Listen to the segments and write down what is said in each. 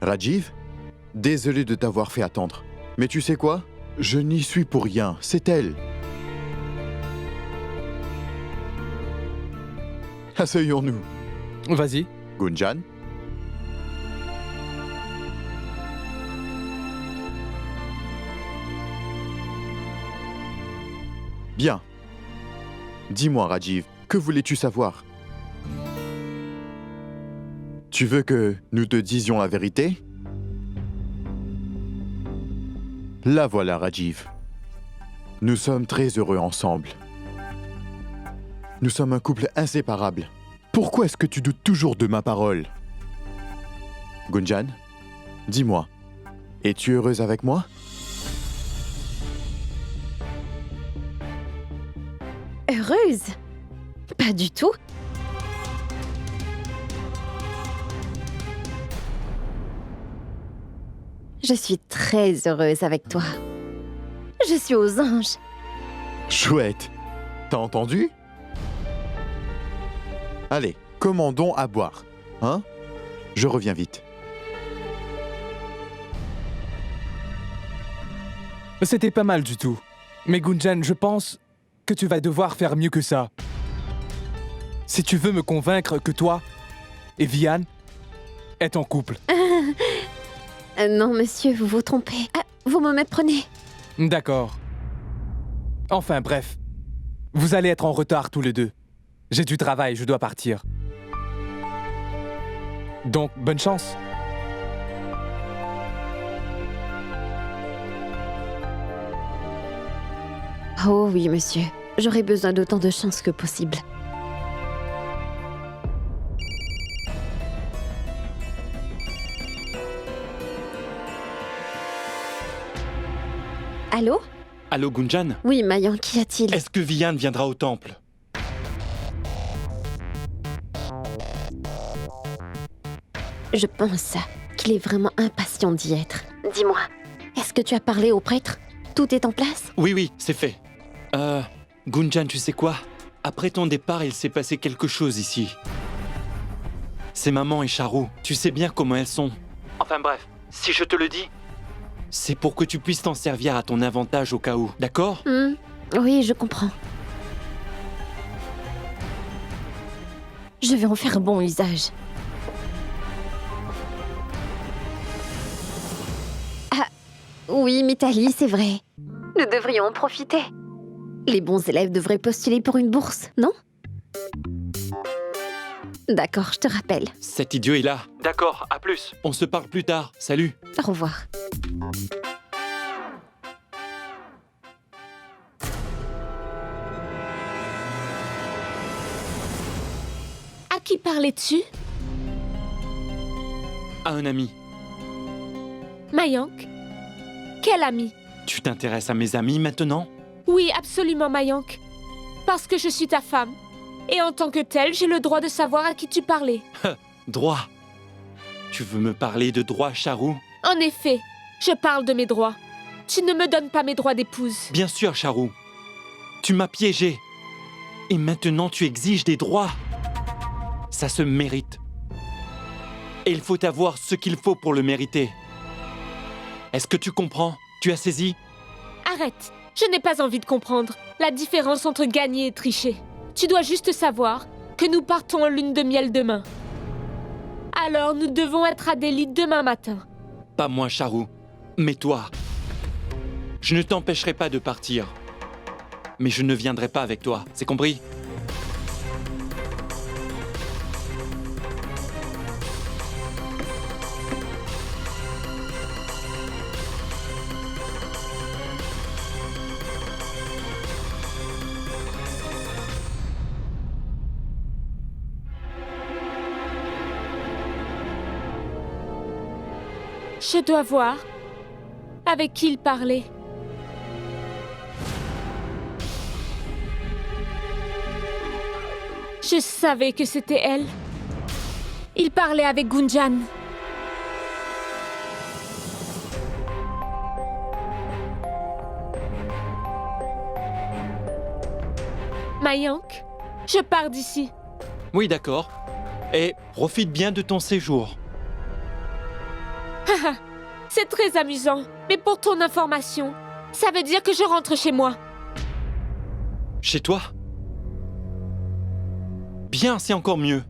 Rajiv, désolé de t'avoir fait attendre. Mais tu sais quoi? Je n'y suis pour rien, c'est elle. Asseyons-nous. Vas-y. Gunjan? Bien. Dis-moi, Rajiv, que voulais-tu savoir? Tu veux que nous te disions la vérité? La voilà, Rajiv. Nous sommes très heureux ensemble. Nous sommes un couple inséparable. Pourquoi est-ce que tu doutes toujours de ma parole? Gunjan, dis-moi, es-tu heureuse avec moi? Heureuse? Pas du tout. Je suis très heureuse avec toi. Je suis aux anges. Chouette. T'as entendu? Allez, commandons à boire. Hein? Je reviens vite. C'était pas mal du tout. Mais Gunjan, je pense que tu vas devoir faire mieux que ça. Si tu veux me convaincre que toi et Vian êtes en couple. Non, monsieur, vous vous trompez. Ah, vous me méprenez. D'accord. Enfin, bref. Vous allez être en retard tous les deux. J'ai du travail, je dois partir. Donc, bonne chance. Oh oui, monsieur. J'aurai besoin d'autant de chance que possible. Allô? Allô, Gunjan? Oui, Mayan, qu'y a-t-il? Est-ce que Vian viendra au temple? Je pense qu'il est vraiment impatient d'y être. Dis-moi, est-ce que tu as parlé au prêtre? Tout est en place? Oui, c'est fait. Gunjan, tu sais quoi? Après ton départ, il s'est passé quelque chose ici. C'est maman et Charu. Tu sais bien comment elles sont. Enfin bref, si je te le dis, c'est pour que tu puisses t'en servir à ton avantage au cas où, d'accord? Oui, je comprends. Je vais en faire bon usage. Ah, oui, Mitali, c'est vrai. Nous devrions en profiter. Les bons élèves devraient postuler pour une bourse, non? D'accord, je te rappelle. Cet idiot est là. D'accord, à plus. On se parle plus tard. Salut. Au revoir. À qui parlais-tu? À un ami. Mayank? Quel ami? Tu t'intéresses à mes amis maintenant? Oui, absolument, Mayank. Parce que je suis ta femme. Et en tant que telle, j'ai le droit de savoir à qui tu parlais. Droit. Tu veux me parler de droit, Charu? En effet, je parle de mes droits. Tu ne me donnes pas mes droits d'épouse. Bien sûr, Charu. Tu m'as piégé. Et maintenant, tu exiges des droits. Ça se mérite. Et il faut avoir ce qu'il faut pour le mériter. Est-ce que tu comprends? Tu as saisi? Arrête. Je n'ai pas envie de comprendre la différence entre gagner et tricher. Tu dois juste savoir que nous partons en lune de miel demain. Alors nous devons être à Delhi demain matin. Pas moi, Charu, mais toi. Je ne t'empêcherai pas de partir. Mais je ne viendrai pas avec toi, c'est compris? Je dois voir avec qui il parlait. Je savais que c'était elle. Il parlait avec Gunjan. Mayank, je pars d'ici. Oui, d'accord. Et profite bien de ton séjour. C'est très amusant, mais pour ton information, ça veut dire que je rentre chez moi. Chez toi? Bien, c'est encore mieux.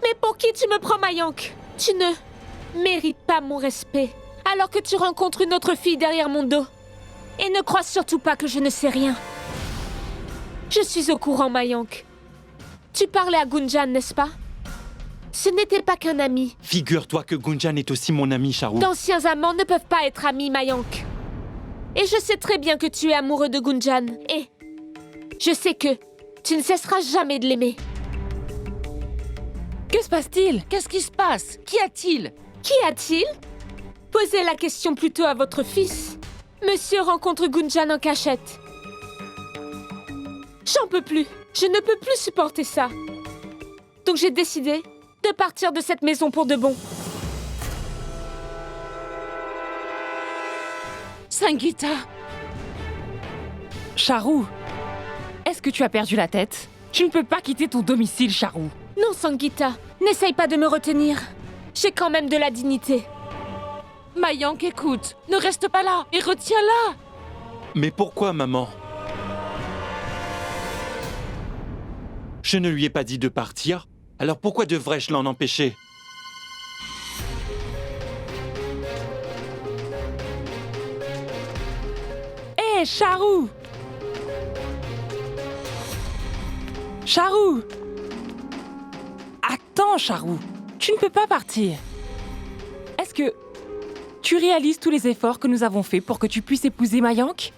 Mais pour qui tu me prends, Mayank? Tu ne mérites pas mon respect, alors que tu rencontres une autre fille derrière mon dos. Et ne crois surtout pas que je ne sais rien. Je suis au courant, Mayank. Tu parlais à Gunjan, n'est-ce pas? Ce n'était pas qu'un ami. Figure-toi que Gunjan est aussi mon ami, Charu. D'anciens amants ne peuvent pas être amis, Mayank. Et je sais très bien que tu es amoureux de Gunjan. Et je sais que tu ne cesseras jamais de l'aimer. Que se passe-t-il? Qu'est-ce qui se passe? Qu'y a-t-il? Qui a-t-il? Posez la question plutôt à votre fils. Monsieur rencontre Gunjan en cachette. J'en peux plus. Je ne peux plus supporter ça. Donc j'ai décidé de partir de cette maison pour de bon. Sangeeta! Charu, est-ce que tu as perdu la tête? Tu ne peux pas quitter ton domicile, Charu. Non, Sangeeta, n'essaye pas de me retenir. J'ai quand même de la dignité. Mayank, écoute, ne reste pas là et retiens-la! Mais pourquoi, maman? Je ne lui ai pas dit de partir, alors pourquoi devrais-je l'en empêcher? Hé, Charu! Charu! Attends, Charu, tu ne peux pas partir. Est-ce que tu réalises tous les efforts que nous avons faits pour que tu puisses épouser Mayank?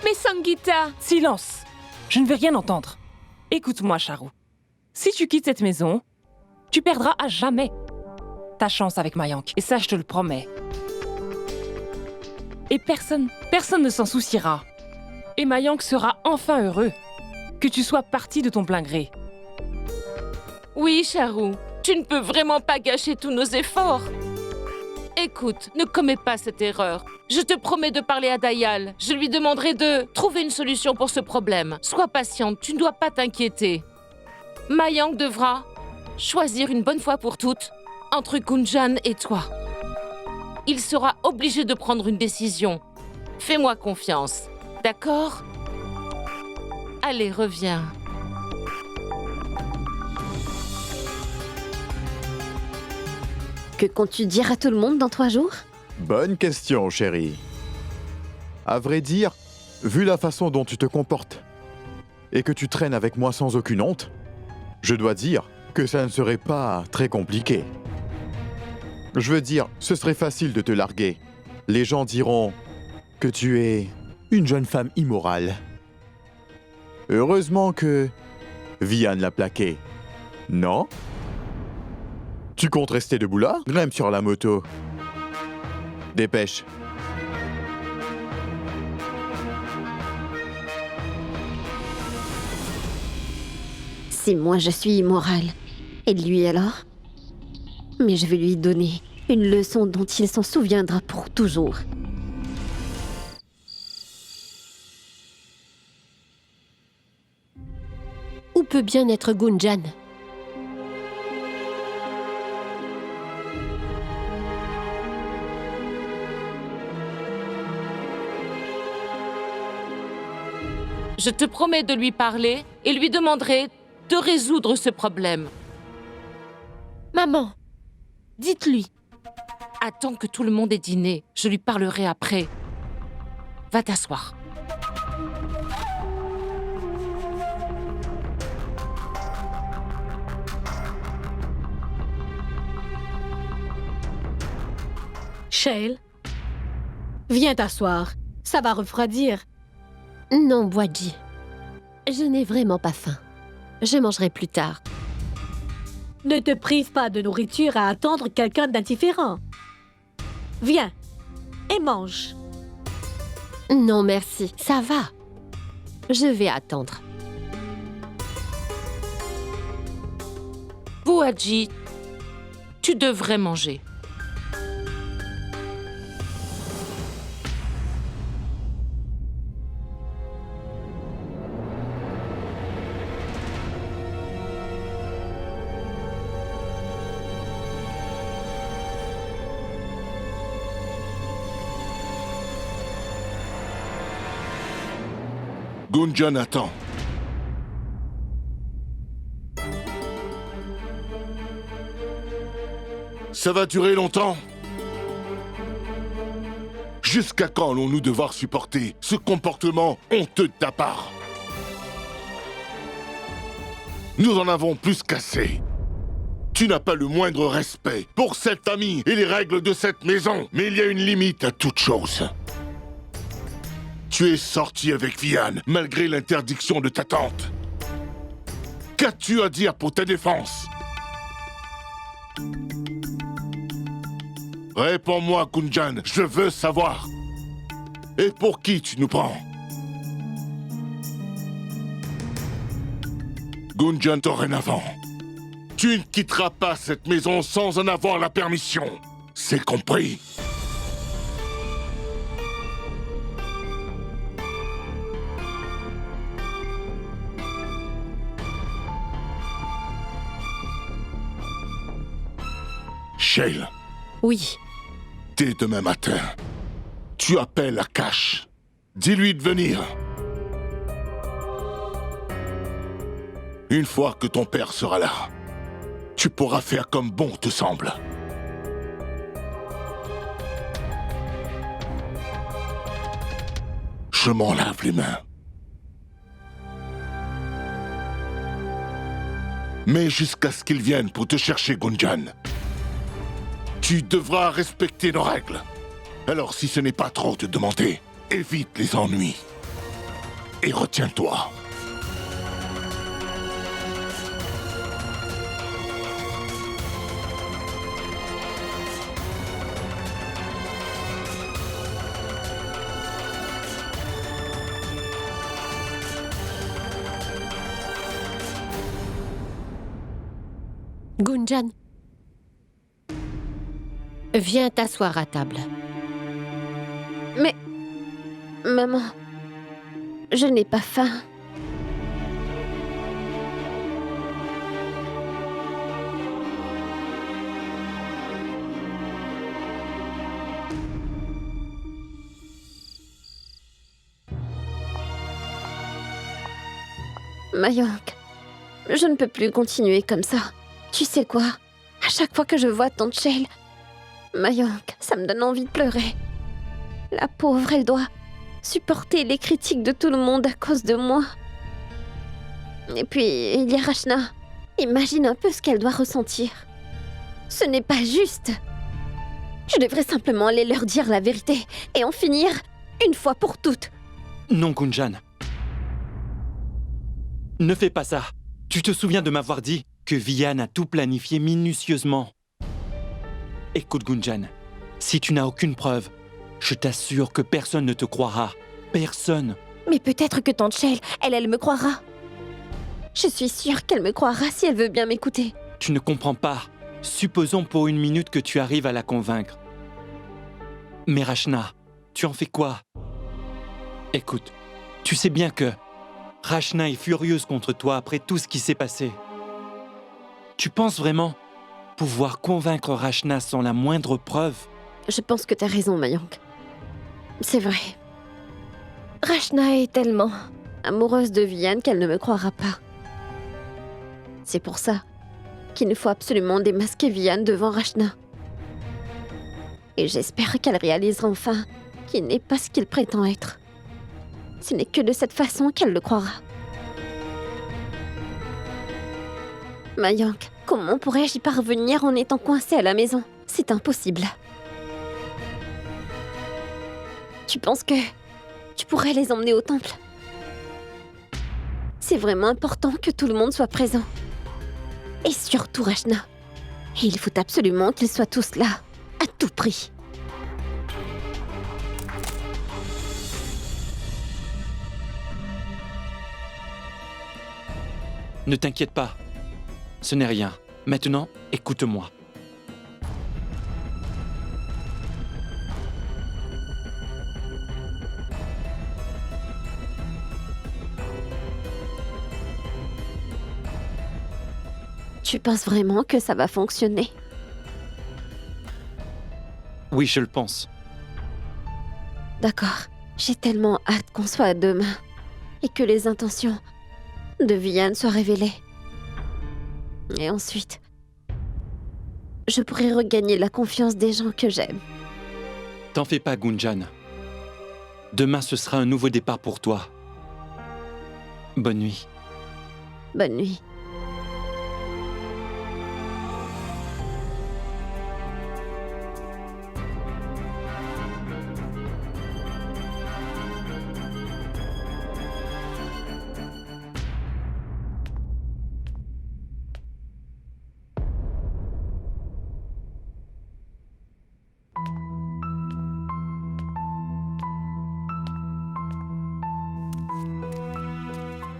Mais Sangeeta! Silence! Je ne veux rien entendre. Écoute-moi, Charu. Si tu quittes cette maison, tu perdras à jamais ta chance avec Mayank. Et ça, je te le promets. Et personne ne s'en souciera. Et Mayank sera enfin heureux que tu sois parti de ton plein gré. Oui, Charu, tu ne peux vraiment pas gâcher tous nos efforts. Écoute, ne commets pas cette erreur. Je te promets de parler à Dayal. Je lui demanderai de trouver une solution pour ce problème. Sois patiente, tu ne dois pas t'inquiéter. Mayank devra choisir une bonne fois pour toutes entre Gunjan et toi. Il sera obligé de prendre une décision. Fais-moi confiance, d'accord? Allez, reviens. Que comptes-tu dire à tout le monde dans 3 jours? Bonne question, chérie. À vrai dire, vu la façon dont tu te comportes et que tu traînes avec moi sans aucune honte, je dois dire que ça ne serait pas très compliqué. Je veux dire, ce serait facile de te larguer. Les gens diront que tu es une jeune femme immorale. Heureusement que Vian l'a plaqué. Non? Tu comptes rester debout là? Grimpe sur la moto. Dépêche. Si moi je suis immorale, et lui alors? Mais je vais lui donner une leçon dont il s'en souviendra pour toujours. Où peut bien être Gunjan? Je te promets de lui parler et lui demanderai de résoudre ce problème. Maman, dites-lui. Attends que tout le monde ait dîné. Je lui parlerai après. Va t'asseoir. Shael, viens t'asseoir. Ça va refroidir. Non, Boadji. Je n'ai vraiment pas faim. Je mangerai plus tard. Ne te prive pas de nourriture à attendre quelqu'un d'indifférent. Viens et mange. Non, merci. Ça va. Je vais attendre. Boadji, tu devrais manger. Gunjan attend. Ça va durer longtemps? Jusqu'à quand allons-nous devoir supporter ce comportement honteux de ta part? Nous en avons plus qu'assez. Tu n'as pas le moindre respect pour cette famille et les règles de cette maison. Mais il y a une limite à toute chose. Tu es sorti avec Vian, malgré l'interdiction de ta tante. Qu'as-tu à dire pour ta défense? Réponds-moi, Gunjan, je veux savoir. Et pour qui tu nous prends? Gunjan, dorénavant, tu ne quitteras pas cette maison sans en avoir la permission. C'est compris? Shale. Oui. Dès demain matin, tu appelles Akash. Dis-lui de venir. Une fois que ton père sera là, tu pourras faire comme bon te semble. Je m'en lave les mains. Mais jusqu'à ce qu'il vienne pour te chercher, Gunjan, tu devras respecter nos règles. Alors si ce n'est pas trop te demander, évite les ennuis. Et retiens-toi. Gunjan, viens t'asseoir à table. Mais... Maman, je n'ai pas faim. Mayank, je ne peux plus continuer comme ça. Tu sais quoi? À chaque fois que je vois Tante Shale, Mayank, ça me donne envie de pleurer. La pauvre, elle doit supporter les critiques de tout le monde à cause de moi. Et puis, il y a Rachna. Imagine un peu ce qu'elle doit ressentir. Ce n'est pas juste. Je devrais simplement aller leur dire la vérité et en finir une fois pour toutes. Non, Gunjan. Ne fais pas ça. Tu te souviens de m'avoir dit que Vian a tout planifié minutieusement. Écoute, Gunjan, si tu n'as aucune preuve, je t'assure que personne ne te croira. Personne. Mais peut-être que Tante Shale, elle me croira. Je suis sûre qu'elle me croira si elle veut bien m'écouter. Tu ne comprends pas. Supposons pour une minute que tu arrives à la convaincre. Mais Rachna, tu en fais quoi? Écoute, tu sais bien que Rachna est furieuse contre toi après tout ce qui s'est passé. Tu penses vraiment pouvoir convaincre Rachna sans la moindre preuve? Je pense que t'as raison, Mayank. C'est vrai. Rachna est tellement amoureuse de Vian qu'elle ne me croira pas. C'est pour ça qu'il nous faut absolument démasquer Vian devant Rachna. Et j'espère qu'elle réalisera enfin qu'il n'est pas ce qu'il prétend être. Ce n'est que de cette façon qu'elle le croira. Mayank, comment pourrais-je y parvenir en étant coincée à la maison? C'est impossible. Tu penses que tu pourrais les emmener au temple? C'est vraiment important que tout le monde soit présent. Et surtout Rachna. Et il faut absolument qu'ils soient tous là, à tout prix. Ne t'inquiète pas. Ce n'est rien. Maintenant, écoute-moi. Tu penses vraiment que ça va fonctionner? Oui, je le pense. D'accord. J'ai tellement hâte qu'on soit demain. et que les intentions de Vian soient révélées. Et ensuite, je pourrai regagner la confiance des gens que j'aime. T'en fais pas, Gunjan. Demain, ce sera un nouveau départ pour toi. Bonne nuit. Bonne nuit.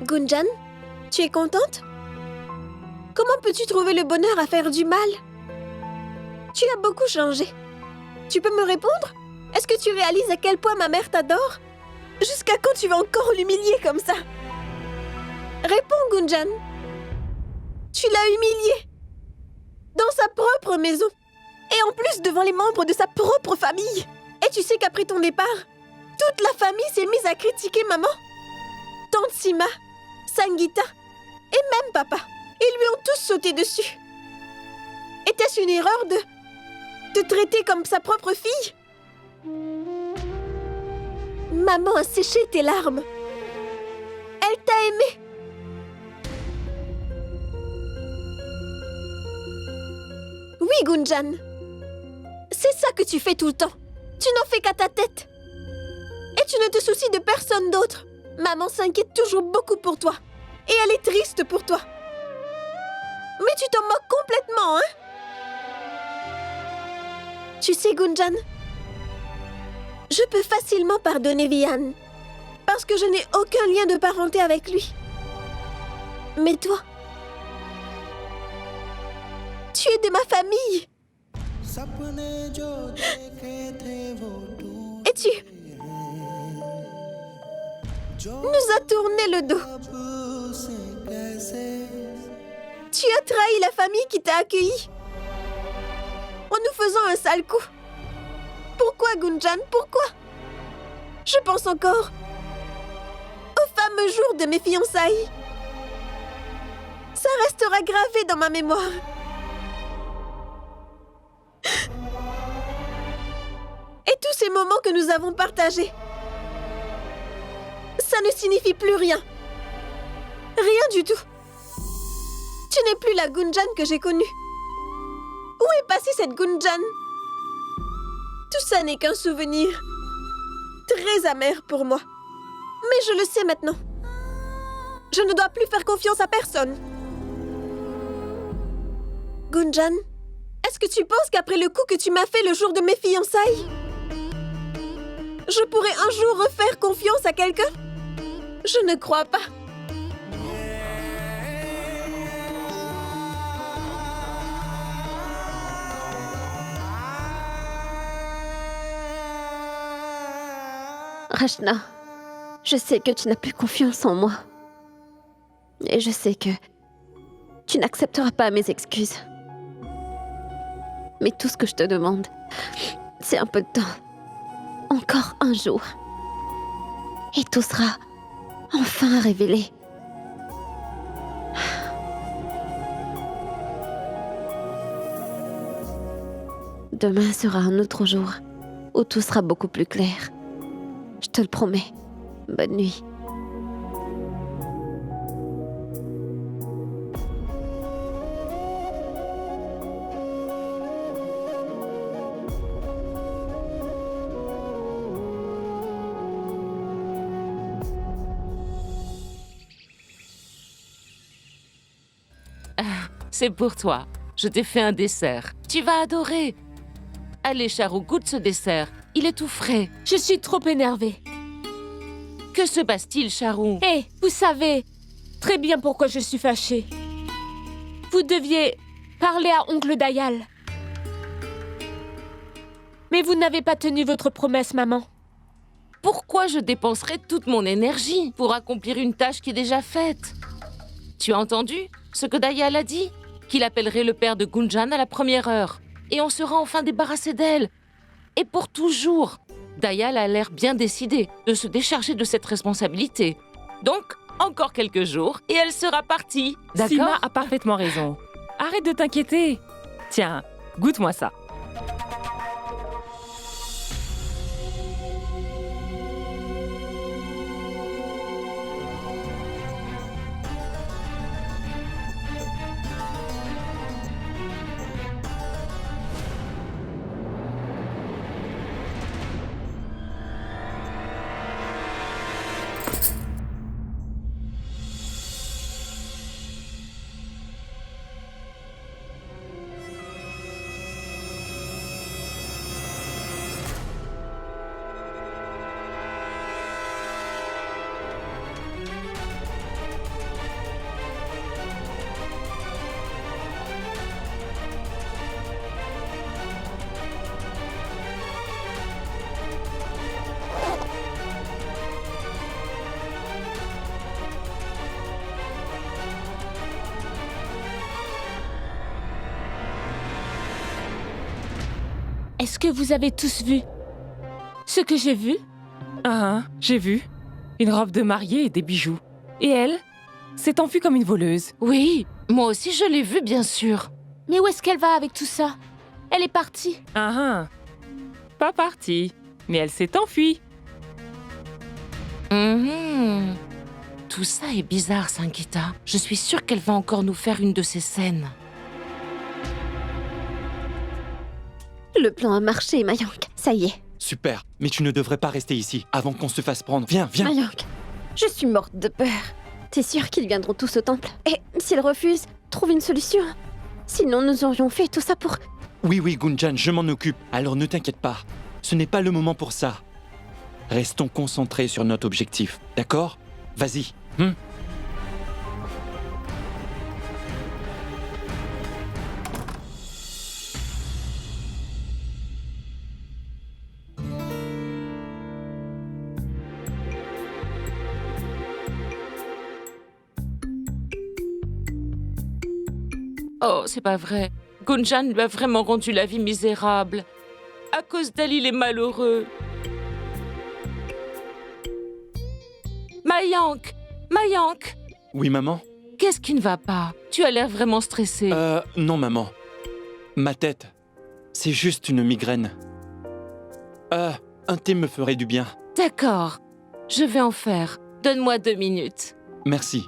Gunjan, tu es contente? Comment peux-tu trouver le bonheur à faire du mal? Tu as beaucoup changé. Tu peux me répondre? Est-ce que tu réalises à quel point ma mère t'adore? Jusqu'à quand tu vas encore l'humilier comme ça? Réponds, Gunjan. Tu l'as humiliée. Dans sa propre maison. Et en plus devant les membres de sa propre famille. Et tu sais qu'après ton départ, toute la famille s'est mise à critiquer maman. Tante Sima, Sangeeta et même papa. Ils lui ont tous sauté dessus. Était-ce une erreur de te traiter comme sa propre fille? Maman a séché tes larmes. Elle t'a aimé. Oui, Gunjan. C'est ça que tu fais tout le temps. Tu n'en fais qu'à ta tête. Et tu ne te soucies de personne d'autre. Maman s'inquiète toujours beaucoup pour toi. Et elle est triste pour toi. Mais tu t'en moques complètement, hein? Tu sais, Gunjan, je peux facilement pardonner Vian. Parce que je n'ai aucun lien de parenté avec lui. Mais toi, tu es de ma famille. Et tu nous as tourné le dos. Tu as trahi la famille qui t'a accueilli en nous faisant un sale coup. Pourquoi, Gunjan? Pourquoi? Je pense encore au fameux jour de mes fiançailles. Ça restera gravé dans ma mémoire. Et tous ces moments que nous avons partagés, ça ne signifie plus rien. Rien du tout. Tu n'es plus la Gunjan que j'ai connue. Où est passée cette Gunjan? Tout ça n'est qu'un souvenir. Très amer pour moi. Mais je le sais maintenant. Je ne dois plus faire confiance à personne. Gunjan, est-ce que tu penses qu'après le coup que tu m'as fait le jour de mes fiançailles, je pourrais un jour refaire confiance à quelqu'un? Je ne crois pas. Rachna, je sais que tu n'as plus confiance en moi. Et je sais que tu n'accepteras pas mes excuses. Mais tout ce que je te demande, c'est un peu de temps. Encore un jour. Et tout sera enfin révélé. Demain sera un autre jour où tout sera beaucoup plus clair. Je te le promets. Bonne nuit. C'est pour toi. Je t'ai fait un dessert. Tu vas adorer. Allez, Charou, goûte ce dessert. Il est tout frais. Je suis trop énervée. Que se passe-t-il, Charou? Hé, vous savez très bien pourquoi je suis fâchée. Vous deviez parler à oncle Dayal. Mais vous n'avez pas tenu votre promesse, maman. Pourquoi je dépenserais toute mon énergie pour accomplir une tâche qui est déjà faite? Tu as entendu ce que Dayal a dit? Qu'il appellerait le père de Gunjan à la première heure. Et on sera enfin débarrassé d'elle. Et pour toujours. Dayal a l'air bien décidé de se décharger de cette responsabilité. Donc, encore quelques jours et elle sera partie. D'accord? Sima a parfaitement raison. Arrête de t'inquiéter. Tiens, goûte-moi ça. Est-ce que vous avez tous vu ce que j'ai vu? Ah, j'ai vu. Une robe de mariée et des bijoux. Et elle s'est enfuie comme une voleuse. Oui, moi aussi je l'ai vue, bien sûr. Mais où est-ce qu'elle va avec tout ça? Elle est partie. Ah, pas partie, mais elle s'est enfuie. Tout ça est bizarre, Sankita. Je suis sûre qu'elle va encore nous faire une de ces scènes. Le plan a marché, Mayank. Ça y est. Super, mais tu ne devrais pas rester ici avant qu'on se fasse prendre. Viens, viens. Mayank, je suis morte de peur. T'es sûr qu'ils viendront tous au temple? Et s'ils refusent, trouve une solution. Sinon, nous aurions fait tout ça pour... Oui, Gunjan, je m'en occupe. Alors ne t'inquiète pas. Ce n'est pas le moment pour ça. Restons concentrés sur notre objectif, d'accord? Vas-y. Oh, c'est pas vrai. Gunjan lui a vraiment rendu la vie misérable. À cause d'elle, il est malheureux. Mayank, Oui, maman? qu'est-ce qui ne va pas? Tu as l'air vraiment stressé. Non, maman. Ma tête, c'est juste une migraine. Un thé me ferait du bien. D'accord, je vais en faire. Donne-moi 2 minutes. Merci.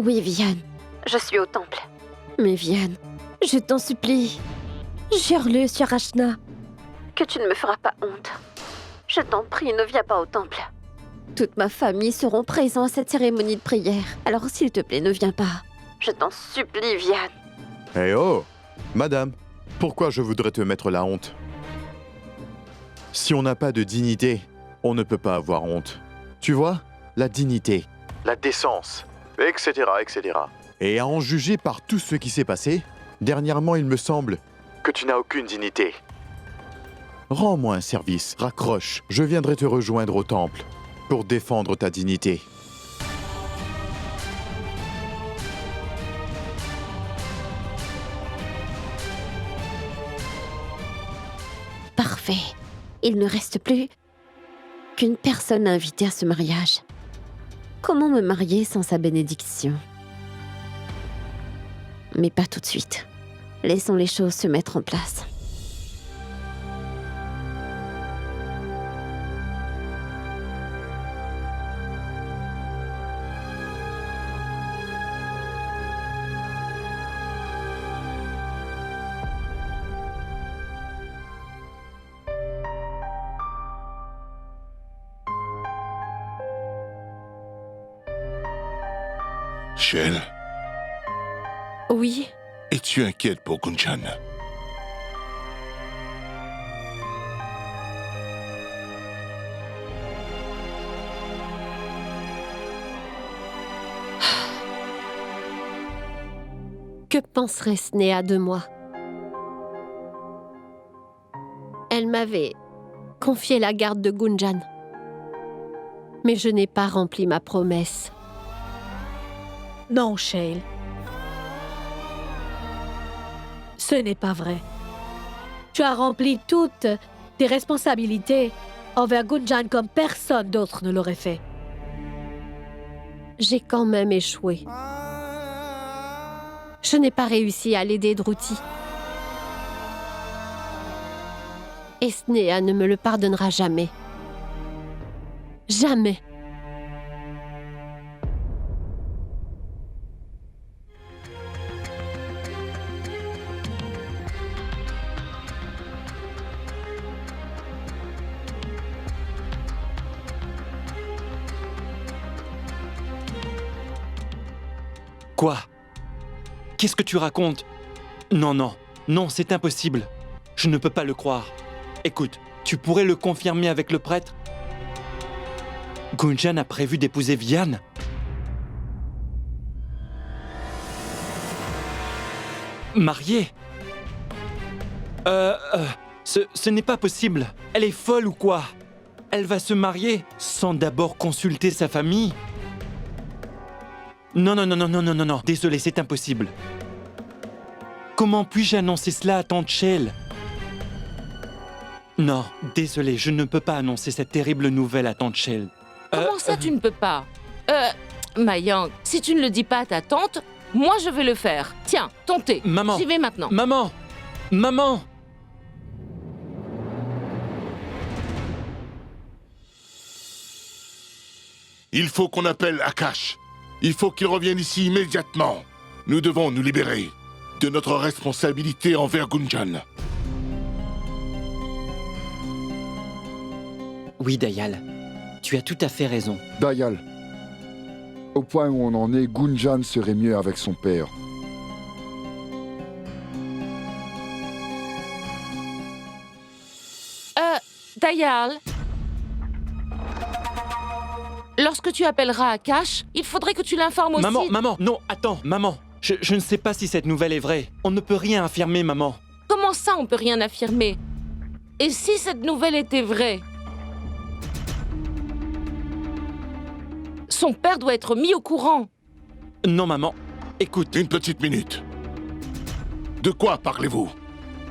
Oui, Vianne. Je suis au temple. Mais Vianne, je t'en supplie. Jure-le sur Ashna que tu ne me feras pas honte. Je t'en prie, ne viens pas au temple. Toute ma famille seront présents à cette cérémonie de prière. Alors s'il te plaît, ne viens pas. Je t'en supplie, Vianne. Eh oh, madame, pourquoi je voudrais te mettre la honte? Si on n'a pas de dignité, on ne peut pas avoir honte. Tu vois, la dignité, la décence, etc., etc. Et à en juger par tout ce qui s'est passé, dernièrement, il me semble que tu n'as aucune dignité. Rends-moi un service, raccroche, je viendrai te rejoindre au temple pour défendre ta dignité. Parfait. Il ne reste plus qu'une personne invitée à ce mariage. Comment me marier sans sa bénédiction? Mais pas tout de suite. Laissons les choses se mettre en place. Shell, Oui, es-tu inquiète pour Gunjan? Que penserait Snéha de moi? Elle m'avait confié la garde de Gunjan. Mais je n'ai pas rempli ma promesse. Non, Shale. Ce n'est pas vrai. Tu as rempli toutes tes responsabilités envers Gunjan comme personne d'autre ne l'aurait fait. J'ai quand même échoué. Je n'ai pas réussi à l'aider, Dhruti. Et Sneha ne me le pardonnera jamais. Jamais. Quoi? Qu'est-ce que tu racontes? Non, non, non, c'est impossible. Je ne peux pas le croire. Écoute, tu pourrais le confirmer avec le prêtre? Gunjan a prévu d'épouser Vian? Mariée? Ce n'est pas possible. Elle est folle ou quoi? Elle va se marier sans d'abord consulter sa famille? Non, non, non, non, non, non, non, non. Désolé, c'est impossible. Comment puis-je annoncer cela à Tante Shale? Non, désolé, je ne peux pas annoncer cette terrible nouvelle à Tante Shale. Comment ça, tu ne peux pas? Mayank, si tu ne le dis pas à ta tante, moi je vais le faire. Tiens, ton thé. Maman. J'y vais maintenant. Maman! Maman! Il faut qu'on appelle Akash. Il faut qu'il revienne ici immédiatement. Nous devons nous libérer de notre responsabilité envers Gunjan. Oui, Dayal. Tu as tout à fait raison. Dayal, au point où on en est, Gunjan serait mieux avec son père. Dayal, lorsque tu appelleras Akash, il faudrait que tu l'informes aussi. Maman, non, attends, maman. Je ne sais pas si cette nouvelle est vraie. On ne peut rien affirmer, maman. Comment ça, on peut rien affirmer? Et si cette nouvelle était vraie? Son père doit être mis au courant. Non, maman. Écoute. Une petite minute. De quoi parlez-vous?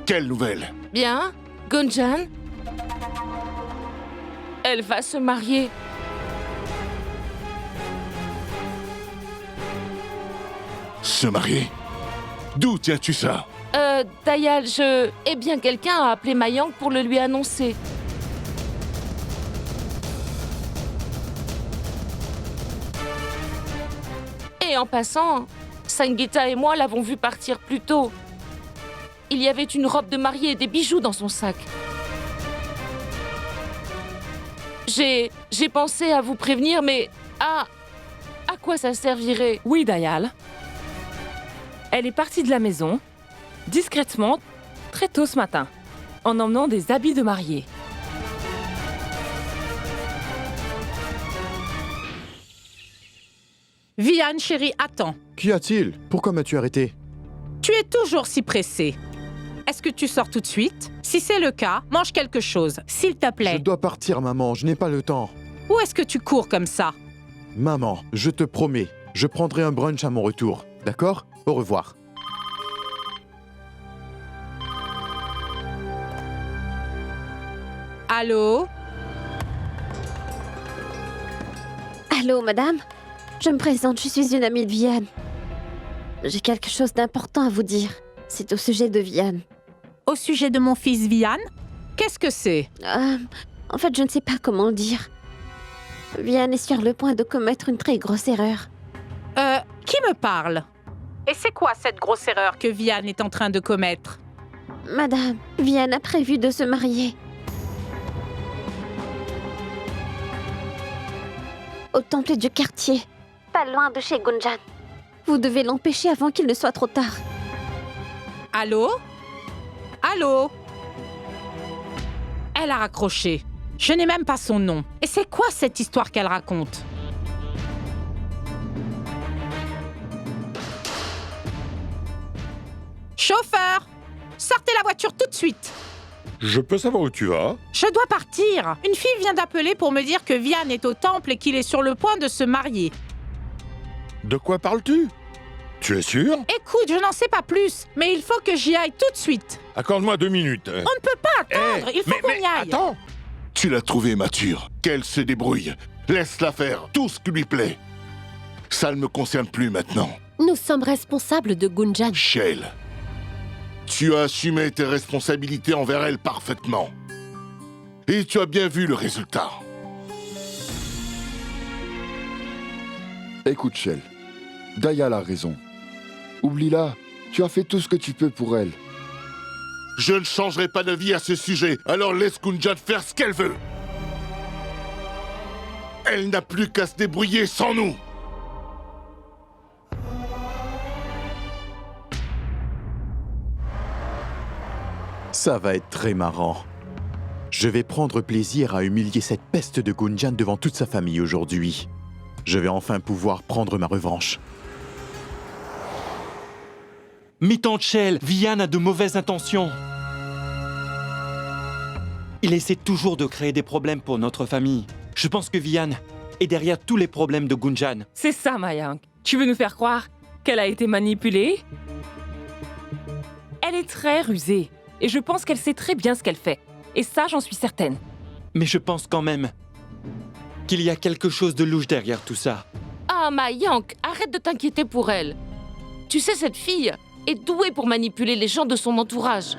Quelle nouvelle? Bien, Gunjan. Elle va se marier. Se marier? D'où tiens-tu ça? Dayal, Eh bien, quelqu'un a appelé Mayank pour le lui annoncer. Et en passant, Sangeeta et moi l'avons vu partir plus tôt. Il y avait une robe de mariée et des bijoux dans son sac. J'ai pensé à vous prévenir, mais à quoi ça servirait? Oui, Dayal. Elle est partie de la maison, discrètement, très tôt ce matin, en emmenant des habits de mariée. Vian, chérie, attends. Qu'y a-t-il? Pourquoi m'as-tu arrêté? Tu es toujours si pressé. Est-ce que tu sors tout de suite? Si c'est le cas, mange quelque chose, s'il te Je plaît. dois partir, maman, je n'ai pas le temps. Où est-ce que tu cours comme ça? Maman, je te promets, je prendrai un brunch à mon retour. D'accord? Au revoir. Allô? Allô, madame? Je me présente, je suis une amie de Vian. J'ai quelque chose d'important à vous dire. C'est au sujet de Vian. Au sujet de mon fils Vian? Qu'est-ce que c'est? En fait, je ne sais pas comment le dire. Vian est sur le point de commettre une très grosse erreur. Qui me parle? Et c'est quoi cette grosse erreur que Vian est en train de commettre? Madame, Vian a prévu de se marier. Au temple du quartier, pas loin de chez Gunjan. Vous devez l'empêcher avant qu'il ne soit trop tard. Allô? Allô? Elle a raccroché. Je n'ai même pas son nom. Et c'est quoi cette histoire qu'elle raconte? Chauffeur! Sortez la voiture tout de suite! Je peux savoir où tu vas? Je dois partir. Une fille vient d'appeler pour me dire que Vian est au temple et qu'il est sur le point de se marier. De quoi parles-tu? Tu es sûr? Écoute, je n'en sais pas plus, mais il faut que j'y aille tout de suite. Accorde-moi 2 minutes. On ne peut pas attendre, il faut qu'on y aille. Attends! Tu l'as trouvée mature. Qu'elle se débrouille. Laisse-la faire tout ce qui lui plaît. Ça ne me concerne plus maintenant. Nous sommes responsables de Gunjan. Shale, tu as assumé tes responsabilités envers elle parfaitement. Et tu as bien vu le résultat. Écoute, Shale, Dayal a raison. Oublie-la, tu as fait tout ce que tu peux pour elle. Je ne changerai pas d'avis à ce sujet, alors laisse Gunjan faire ce qu'elle veut. Elle n'a plus qu'à se débrouiller sans nous. Ça va être très marrant. Je vais prendre plaisir à humilier cette peste de Gunjan devant toute sa famille aujourd'hui. Je vais enfin pouvoir prendre ma revanche. Mi-temps de Shale, Vian a de mauvaises intentions. Il essaie toujours de créer des problèmes pour notre famille. Je pense que Vian est derrière tous les problèmes de Gunjan. C'est ça, Mayank. Tu veux nous faire croire qu'elle a été manipulée? Elle est très rusée. Et je pense qu'elle sait très bien ce qu'elle fait. Et ça, j'en suis certaine. Mais je pense quand même qu'il y a quelque chose de louche derrière tout ça. Ah, Mayank, arrête de t'inquiéter pour elle. Tu sais, cette fille est douée pour manipuler les gens de son entourage.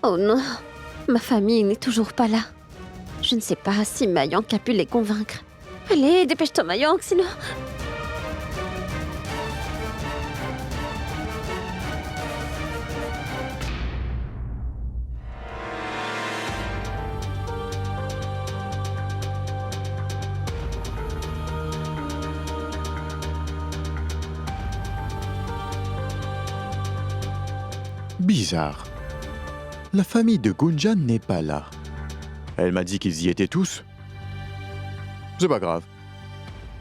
Oh non, ma famille n'est toujours pas là. Je ne sais pas si Mayank a pu les convaincre. Allez, dépêche-toi Mayank, sinon... Bizarre. La famille de Gunjan n'est pas là. Elle m'a dit qu'ils y étaient tous. C'est pas grave.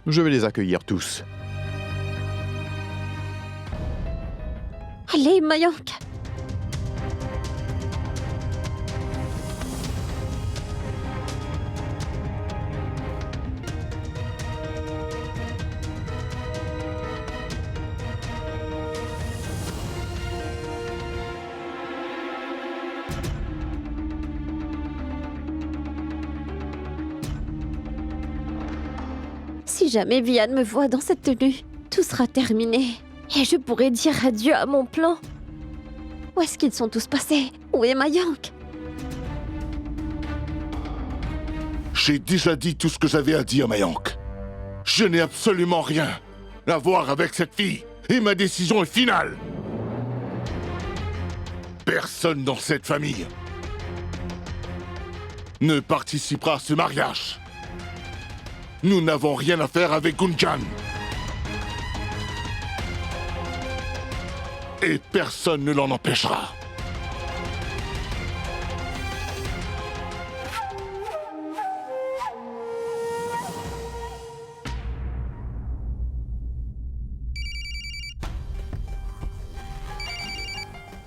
Je vais les accueillir tous. Allez, Mayank. Si jamais Vian me voit dans cette tenue, tout sera terminé. Et je pourrai dire adieu à mon plan. Où est-ce qu'ils sont tous passés? Où est Mayank? J'ai déjà dit tout ce que j'avais à dire, Mayank. Je n'ai absolument rien à voir avec cette fille. Et ma décision est finale. Personne dans cette famille ne participera à ce mariage. Nous n'avons rien à faire avec Gunjan. Et personne ne l'en empêchera.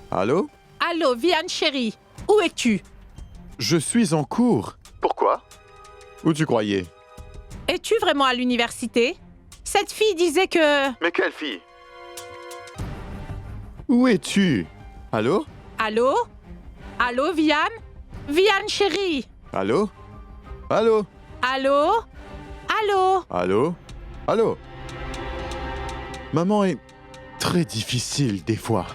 Allô? Allô, Vian chérie, où es-tu? Je suis en cours. Pourquoi? Où tu croyais? Es-tu vraiment à l'université? Cette fille disait que... Mais quelle fille? Où es-tu? Allô? Allô? Allô, Vian? Vian chérie? Allô? Allô? Allô? Allô? Allô? Allô? Maman est très difficile des fois.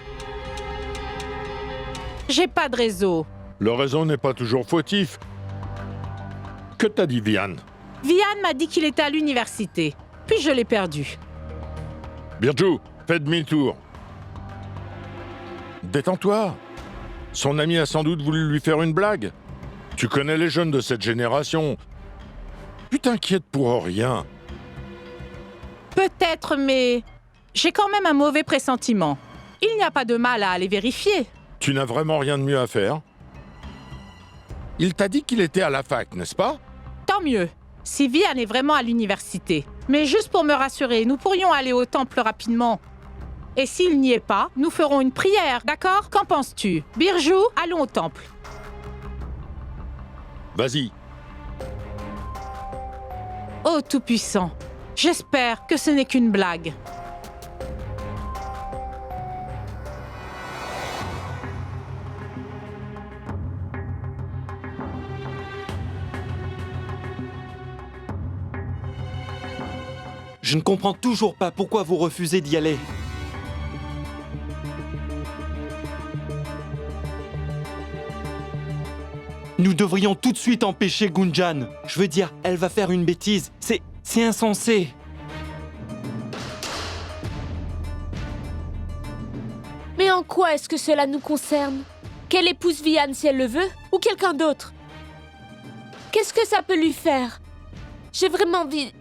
J'ai pas de réseau. Le réseau n'est pas toujours fautif. Que t'as dit, Vian? Vian m'a dit qu'il était à l'université. Puis je l'ai perdu. Birju, fais demi-tour. détends-toi. Son ami a sans doute voulu lui faire une blague. Tu connais les jeunes de cette génération. Tu t'inquiètes pour rien. Peut-être, mais j'ai quand même un mauvais pressentiment. Il n'y a pas de mal à aller vérifier. Tu n'as vraiment rien de mieux à faire. Il t'a dit qu'il était à la fac, n'est-ce pas? Tant mieux. Si Vian est vraiment à l'université. Mais juste pour me rassurer, nous pourrions aller au temple rapidement. Et s'il n'y est pas, nous ferons une prière, d'accord? Qu'en penses-tu? Birju, allons au temple. Vas-y. Ô Tout-Puissant, j'espère que ce n'est qu'une blague. Je ne comprends toujours pas pourquoi vous refusez d'y aller. Nous devrions tout de suite empêcher Gunjan. Je veux dire, elle va faire une bêtise. C'est insensé. Mais en quoi est-ce que cela nous concerne? Qu'elle épouse Vian si elle le veut, ou quelqu'un d'autre? Qu'est-ce que ça peut lui faire? J'ai vraiment envie...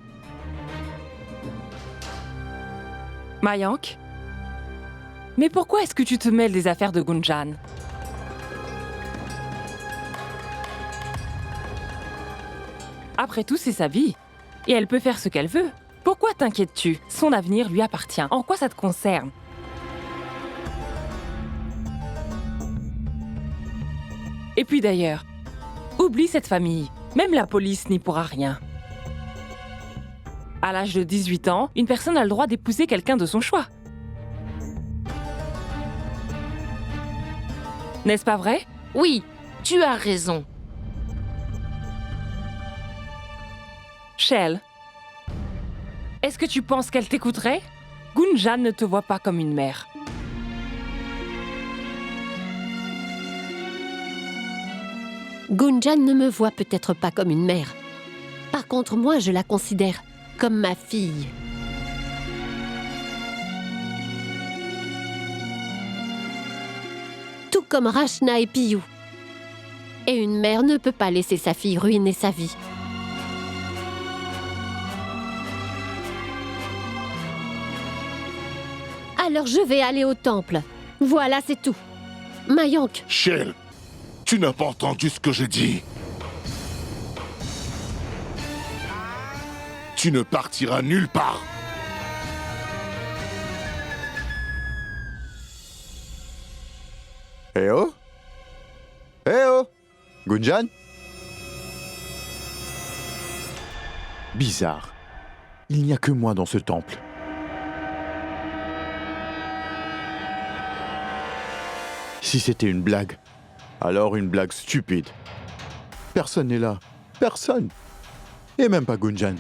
Mayank? Mais pourquoi est-ce que tu te mêles des affaires de Gunjan? Après tout, c'est sa vie. Et elle peut faire ce qu'elle veut. Pourquoi t'inquiètes-tu? Son avenir lui appartient. En quoi ça te concerne? Et puis d'ailleurs, oublie cette famille. Même la police n'y pourra rien. À l'âge de 18 ans, une personne a le droit d'épouser quelqu'un de son choix. N'est-ce pas vrai? Oui, tu as raison. Shell, est-ce que tu penses qu'elle t'écouterait? Gunjan ne te voit pas comme une mère. Gunjan ne me voit peut-être pas comme une mère. Par contre, moi, je la considère comme ma fille. Tout comme Rachna et Piyu. Et une mère ne peut pas laisser sa fille ruiner sa vie. Alors je vais aller au temple. Voilà, c'est tout. Mayank. Shell, tu n'as pas entendu ce que j'ai dit. Tu ne partiras nulle part. Eh oh? Eh oh? Gunjan? Bizarre. Il n'y a que moi dans ce temple. Si c'était une blague, alors une blague stupide. Personne n'est là. Personne. Et même pas Gunjan.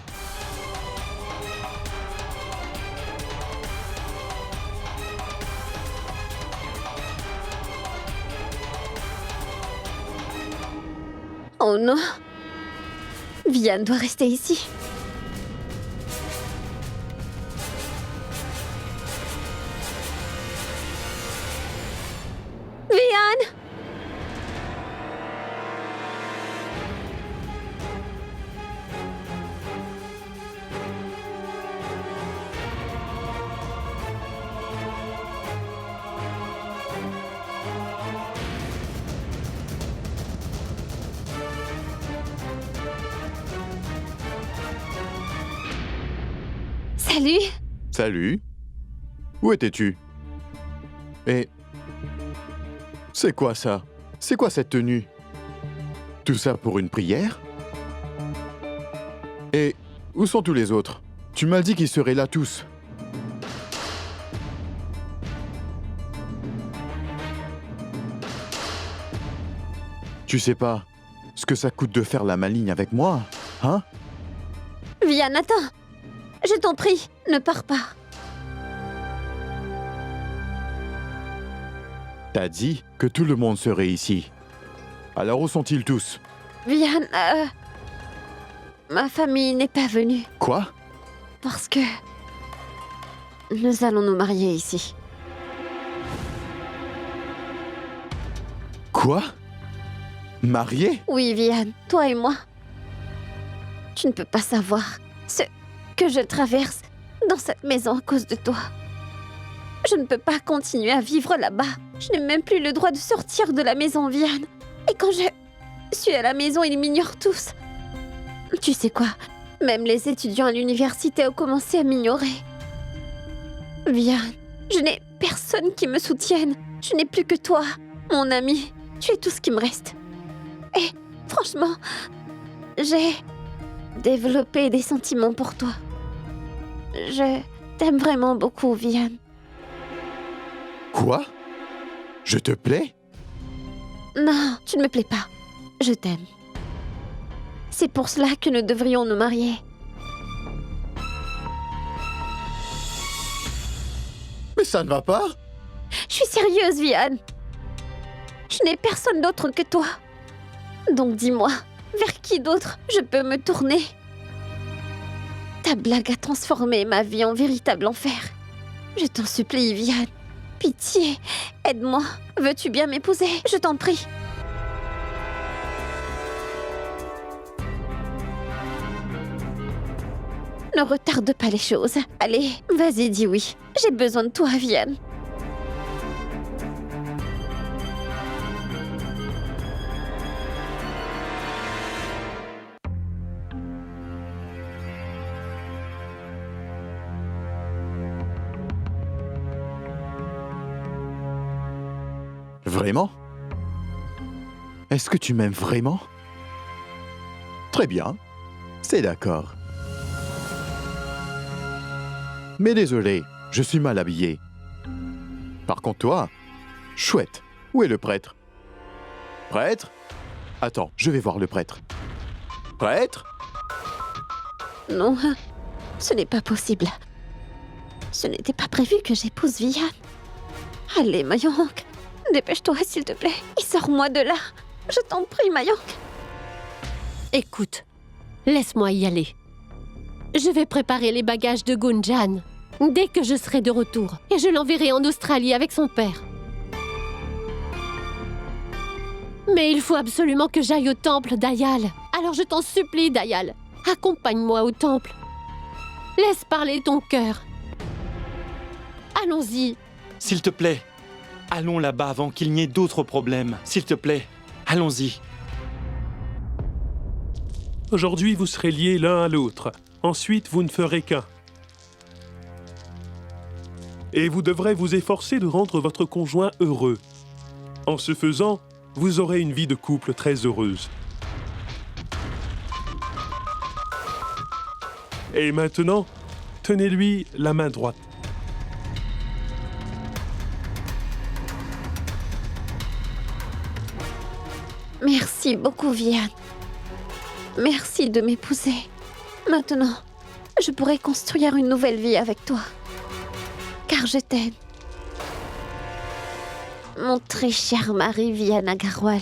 Oh non. Vian doit rester ici. Vian! Salut! Salut. Où étais-tu? Et... c'est quoi ça? C'est quoi cette tenue? Tout ça pour une prière? Et où sont tous les autres? Tu m'as dit qu'ils seraient là tous. Tu sais pas ce que ça coûte de faire la maligne avec moi, hein? Vian, attends! Je t'en prie, ne pars pas. T'as dit que tout le monde serait ici. Alors où sont-ils tous? Vian, ma famille n'est pas venue. Quoi? Parce que... nous allons nous marier ici. Quoi? Marié? Oui, Vian, toi et moi. Tu ne peux pas savoir ce que je traverse dans cette maison à cause de toi. Je ne peux pas continuer à vivre là-bas. Je n'ai même plus le droit de sortir de la maison, Vian. Et quand je suis à la maison, ils m'ignorent tous. Tu sais quoi? Même les étudiants à l'université ont commencé à m'ignorer. Vian, je n'ai personne qui me soutienne. Je n'ai plus que toi, mon ami. Tu es tout ce qui me reste. Et franchement, j'ai développé des sentiments pour toi. Je t'aime vraiment beaucoup, Vian. Quoi? Je te plais? Non, tu ne me plais pas. Je t'aime. C'est pour cela que nous devrions nous marier. Mais ça ne va pas? Je suis sérieuse, Vian. Je n'ai personne d'autre que toi. Donc dis-moi, vers qui d'autre je peux me tourner? Ta blague a transformé ma vie en véritable enfer. Je t'en supplie, Vian. Pitié, aide-moi. Veux-tu bien m'épouser? Je t'en prie. Ne retarde pas les choses. Allez, vas-y, dis oui. J'ai besoin de toi, Vian. Vraiment? Est-ce que tu m'aimes vraiment? Très bien, c'est d'accord. Mais désolé, je suis mal habillé. Par contre toi, chouette, où est le prêtre? Prêtre? Attends, je vais voir le prêtre. Prêtre? Non, ce n'est pas possible. Ce n'était pas prévu que j'épouse Vian. Allez, Mayank, dépêche-toi, s'il te plaît, et sors-moi de là. Je t'en prie, Mayank. Écoute, laisse-moi y aller. Je vais préparer les bagages de Gunjan dès que je serai de retour, et je l'enverrai en Australie avec son père. Mais il faut absolument que j'aille au temple d'Ayal. Alors je t'en supplie, Dayal, accompagne-moi au temple. Laisse parler ton cœur. Allons-y. S'il te plaît, allons là-bas avant qu'il n'y ait d'autres problèmes. S'il te plaît, allons-y. Aujourd'hui, vous serez liés l'un à l'autre. Ensuite, vous ne ferez qu'un. Et vous devrez vous efforcer de rendre votre conjoint heureux. En ce faisant, vous aurez une vie de couple très heureuse. Et maintenant, tenez-lui la main droite. Merci beaucoup, Vian. Merci de m'épouser. Maintenant, je pourrai construire une nouvelle vie avec toi. Car je t'aime. Mon très cher mari, Vian Agarwal.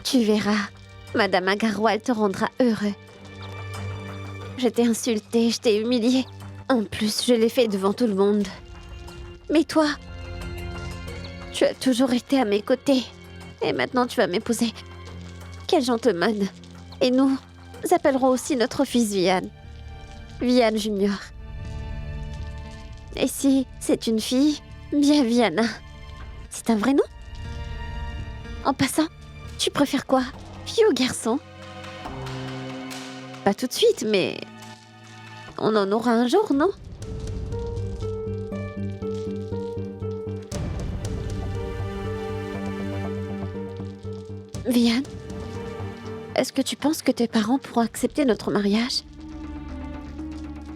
Tu verras, Madame Agarwal te rendra heureux. Je t'ai insulté, je t'ai humilié. En plus, je l'ai fait devant tout le monde. Mais toi, tu as toujours été à mes côtés. Et maintenant, tu vas m'épouser. Quel gentleman. Et nous appellerons aussi notre fils Vian. Vian Junior. Et si c'est une fille, bien Viana. C'est un vrai nom? En passant, tu préfères quoi? Fille ou garçon? Pas tout de suite, mais... on en aura un jour, non? Vian, est-ce que tu penses que tes parents pourront accepter notre mariage?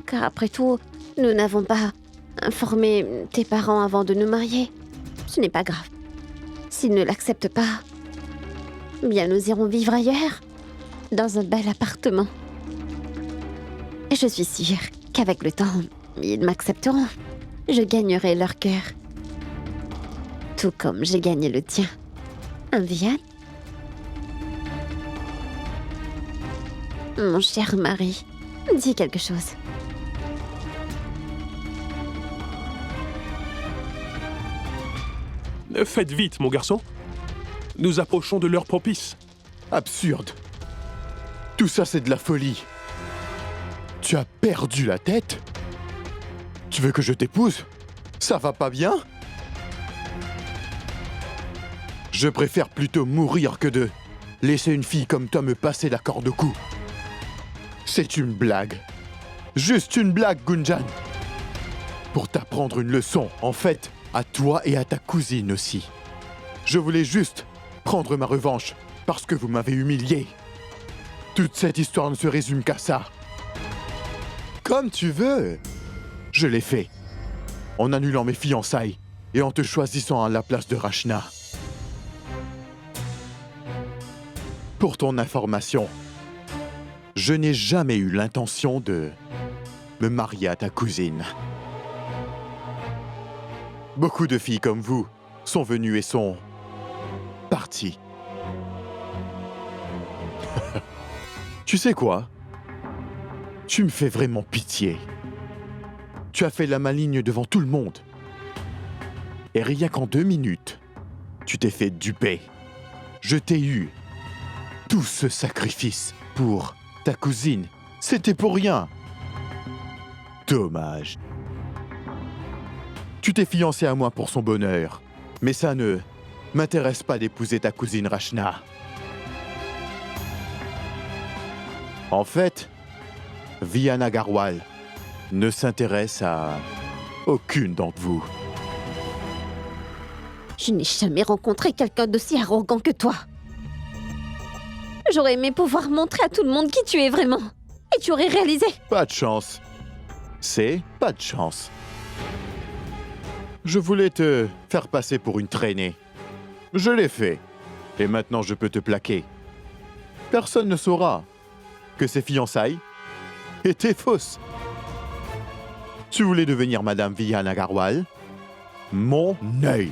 Car après tout, nous n'avons pas informé tes parents avant de nous marier. Ce n'est pas grave. S'ils ne l'acceptent pas, bien nous irons vivre ailleurs, dans un bel appartement. Et je suis sûre qu'avec le temps, ils m'accepteront. Je gagnerai leur cœur. Tout comme j'ai gagné le tien. Un Vian? Mon cher mari, dis quelque chose. Faites vite, mon garçon. Nous approchons de l'heure propice. Absurde. Tout ça, c'est de la folie. Tu as perdu la tête? Tu veux que je t'épouse? Ça va pas bien? Je préfère plutôt mourir que de laisser une fille comme toi me passer la corde au cou. C'est une blague. Juste une blague, Gunjan. Pour t'apprendre une leçon, en fait, à toi et à ta cousine aussi. Je voulais juste prendre ma revanche parce que vous m'avez humilié. Toute cette histoire ne se résume qu'à ça. Comme tu veux. Je l'ai fait. En annulant mes fiançailles et en te choisissant à la place de Rachna. Pour ton information, je n'ai jamais eu l'intention de me marier à ta cousine. Beaucoup de filles comme vous sont venues et sont parties. Tu sais quoi? Tu me fais vraiment pitié. Tu as fait la maligne devant tout le monde. Et rien qu'en 2 minutes, tu t'es fait duper. Je t'ai eu. Tout ce sacrifice pour ta cousine, c'était pour rien. Dommage. Tu t'es fiancé à moi pour son bonheur. Mais ça ne m'intéresse pas d'épouser ta cousine Rachna. En fait, Vihan Agarwal ne s'intéresse à aucune d'entre vous. Je n'ai jamais rencontré quelqu'un d'aussi arrogant que toi. J'aurais aimé pouvoir montrer à tout le monde qui tu es vraiment. Et tu aurais réalisé. Pas de chance. C'est pas de chance. Je voulais te faire passer pour une traînée. Je l'ai fait. Et maintenant je peux te plaquer. Personne ne saura que ces fiançailles étaient fausses. Tu voulais devenir Madame Vihan Agarwal? Mon œil.